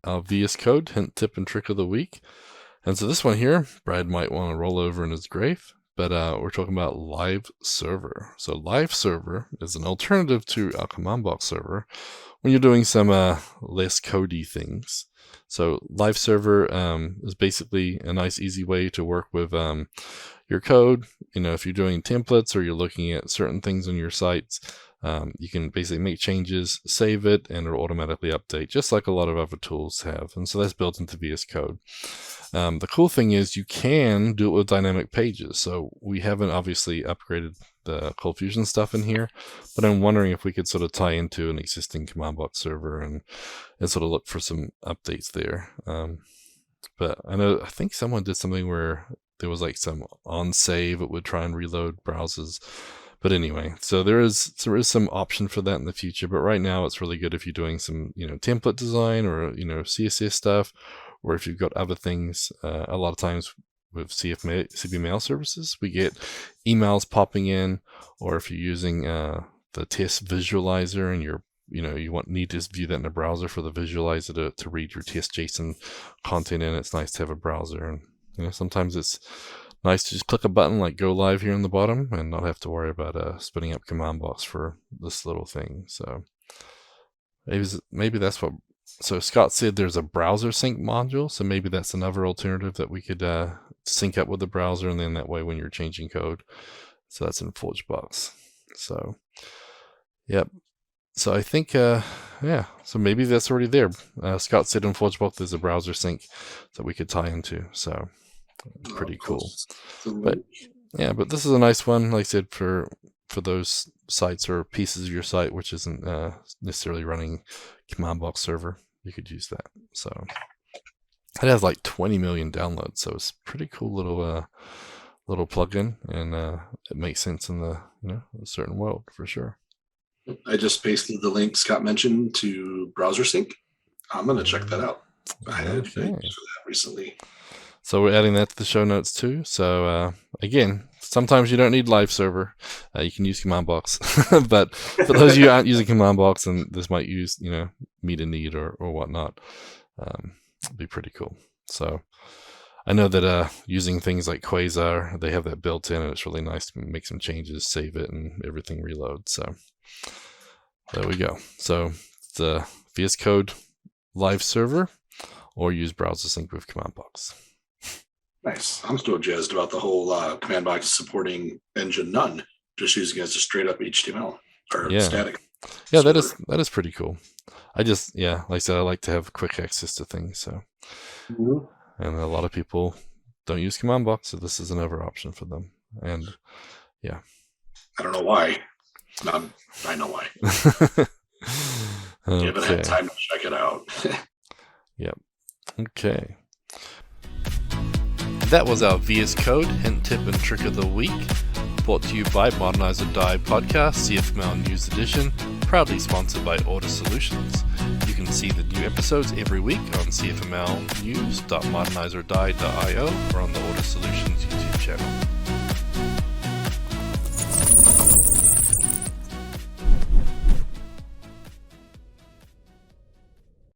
our VSCode hint, tip, and trick of the week. And so this one here, Brad might want to roll over in his grave, but we're talking about live server. So live server is an alternative to our command box server when you're doing some less codey things. So live server is basically a nice, easy way to work with your code. If you're doing templates or you're looking at certain things on your sites, you can basically make changes, save it, and it'll automatically update, just like a lot of other tools have. And so that's built into VSCode. The cool thing is you can do it with dynamic pages. So we haven't obviously upgraded the ColdFusion stuff in here, but I'm wondering if we could sort of tie into an existing command box server and sort of look for some updates there. But I think someone did something where there was like some on save, it would try and reload browsers. But anyway, so there is some option for that in the future. But right now it's really good if you're doing some template design or CSS stuff, or if you've got other things. A lot of times with CFML services, we get emails popping in, or if you're using the test visualizer and you need to view that in a browser for the visualizer to read your test JSON content in, it's nice to have a browser. And sometimes it's nice to just click a button like go live here on the bottom and not have to worry about spinning up command box for this little thing. So maybe that's what. So Scott said there's a browser sync module, so maybe that's another alternative that we could sync up with the browser, and then that way when you're changing code. So that's in ForgeBox. So yep. So I think so maybe that's already there. Scott said in ForgeBox there's a browser sync that we could tie into. So pretty cool. But this is a nice one, like I said, for those sites or pieces of your site which isn't necessarily running command box server. You could use that. So it has like 20 million downloads, so it's a pretty cool little plugin, and it makes sense in the a certain world for sure. I just pasted the link Scott mentioned to browser sync. I'm gonna check that out. I had used for that recently. So we're adding that to the show notes too. So again, sometimes you don't need live server. You can use command box. But for those of you who aren't using command box and this might use, meet a need or whatnot, it'd be pretty cool. So I know that using things like Quasar, they have that built in, and it's really nice to make some changes, save it, and everything reloads. So there we go. So the VSCode live server, or use browser sync with command box. Nice. I'm still jazzed about the whole command box supporting engine none, just using it as a straight up HTML or static. Yeah, that is pretty cool. I just, like I said, I like to have quick access to things. So, and a lot of people don't use command box, so this is another option for them. And I don't know why. I know why. Given that time to check it out. Yep. Okay. That was our VSCode hint, tip, and trick of the week, brought to you by Modernize or Die Podcast, CFML News Edition, proudly sponsored by Order Solutions. You can see the new episodes every week on cfmlnews.modernizeordie.io or on the Order Solutions YouTube channel.